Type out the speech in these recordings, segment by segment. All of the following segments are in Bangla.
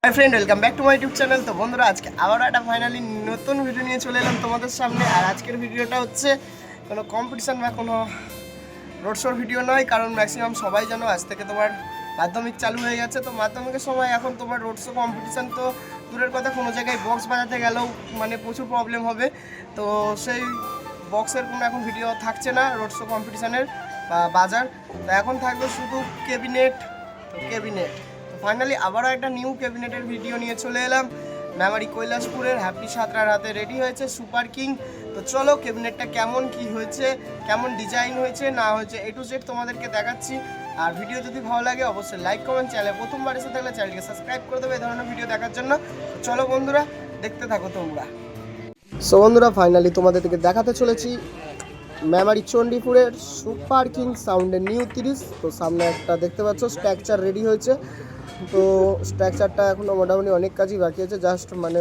Hi friend, welcome back to my YouTube channel. তো বন্ধুরা, আজকে আবারও একটা ফাইনালি নতুন ভিডিও নিয়ে চলে এলাম তোমাদের সামনে। আর আজকের ভিডিওটা হচ্ছে কোনো কম্পিটিশান বা কোনো রোড শোর ভিডিও নয়, কারণ ম্যাক্সিমাম সবাই জানো আজ থেকে তোমার মাধ্যমিক চালু হয়ে গেছে। তো মাধ্যমিকের সময় এখন তোমার রোড শো কম্পিটিশান তো দূরের কথা, কোনো জায়গায় বক্স বাজাতে গেলেও মানে প্রচুর প্রবলেম হবে। তো সেই বক্সের কোনো এখন ভিডিও থাকছে না রোড শো কম্পিটিশানের বা বাজার। তো এখন থাকবে শুধু ক্যাবিনেট। তো ফাইনালি আবারও একটা নিউ ক্যাবিনেটের ভিডিও নিয়ে চলে এলাম। মেমারি কৈলাসপুরের হ্যাপি সাঁতরার হাতে রেডি হয়েছে সুপার কিং। তো চলো ক্যাবিনেটটা কেমন কি হয়েছে, কেমন ডিজাইন হয়েছে না হয়েছে, A to Z তোমাদেরকে দেখাচ্ছি। আর ভিডিও যদি ভালো লাগে অবশ্যই লাইক কমেন্ট, চ্যানেলে প্রথমবার এসে থাকলে চ্যানেলকে সাবস্ক্রাইব করে দেবে এই ধরনের ভিডিও দেখার জন্য। তো চলো বন্ধুরা, দেখতে থাকো তোমরা। সো বন্ধুরা, ফাইনালি তোমাদেরকে দেখাতে চলেছি মেমারি চণ্ডীপুরের সুপার কিং সাউন্ডের নিউ 30। তো সামনে একটা দেখতে পাচ্ছ স্ট্রাকচার রেডি হয়েছে। তো স্ট্রাকচারটা এখনও মোটামুটি অনেক কাজই বাকি আছে, জাস্ট মানে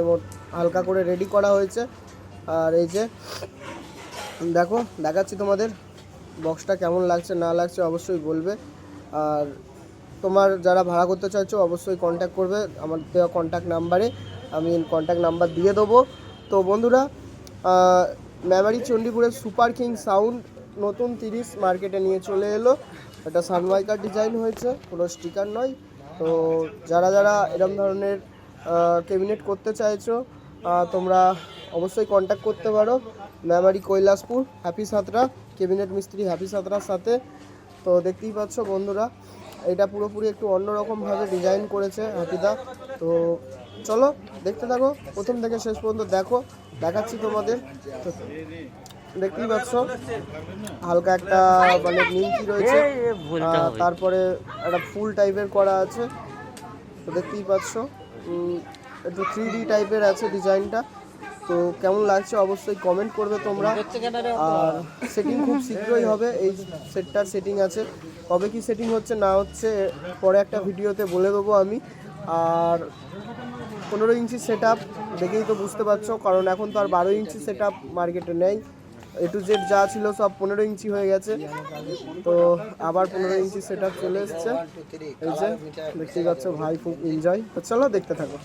হালকা করে রেডি করা হয়েছে। আর এই যে দেখো, দেখাচ্ছি তোমাদের বক্সটা কেমন লাগছে না লাগছে অবশ্যই বলবে। আর তোমার যারা ভাড়া করতে চাইছো অবশ্যই কন্ট্যাক্ট করবে আমার দেওয়া কন্ট্যাক্ট নাম্বারে, আমি কন্ট্যাক্ট নাম্বার দিয়ে দেবো। তো বন্ধুরা, মেমারি চণ্ডীপুরের সুপার কিং সাউন্ড নতুন 30 মার্কেটে নিয়ে চলে এলো। এটা সানমাইকার ডিজাইন হয়েছে, কোনো স্টিকার নয়। তো যারা যারা এরকম ধরনের ক্যাবিনেট করতে চাইছো তোমরা অবশ্যই কন্ট্যাক্ট করতে পারো মেমারি কৈলাসপুর হ্যাপি সাঁতরা, ক্যাবিনেট মিস্ত্রি হ্যাপি সাঁতরার সাথে। তো দেখতেই পাচ্ছ বন্ধুরা, এটা পুরোপুরি একটু অন্যরকমভাবে ডিজাইন করেছে হ্যাপিদা। তো চলো দেখতে থাকো, প্রথম থেকে শেষ পর্যন্ত দেখো, দেখাচ্ছি তোমাদের। তো দেখতেই পাচ্ছ হালকা একটা মানে নিমকি রয়েছে, তারপরে একটা ফুল টাইপের করা আছে। তো দেখতেই পাচ্ছ একটু 3D টাইপের আছে ডিজাইনটা। তো কেমন লাগছে অবশ্যই কমেন্ট করবে তোমরা। আর সেটিং খুব শীঘ্রই হবে, এই সেটটার সেটিং আছে। কবে কি সেটিং হচ্ছে না হচ্ছে পরে একটা ভিডিওতে বলে দেবো আমি। আর 15 ইঞ্চি সেট আপ দেখেই তো বুঝতে পারছো, কারণ এখন তো আর 12 ইঞ্চি সেট আপ মার্কেটে নেই। A to Z যা ছিল সব 15 ইঞ্চি হয়ে গেছে। তো আবার 15 ইঞ্চি সেট আপ চলে এসছে। এই যে দেখতেই পাচ্ছ, ভাই খুব এনজয়। তো চলো দেখতে থাকো।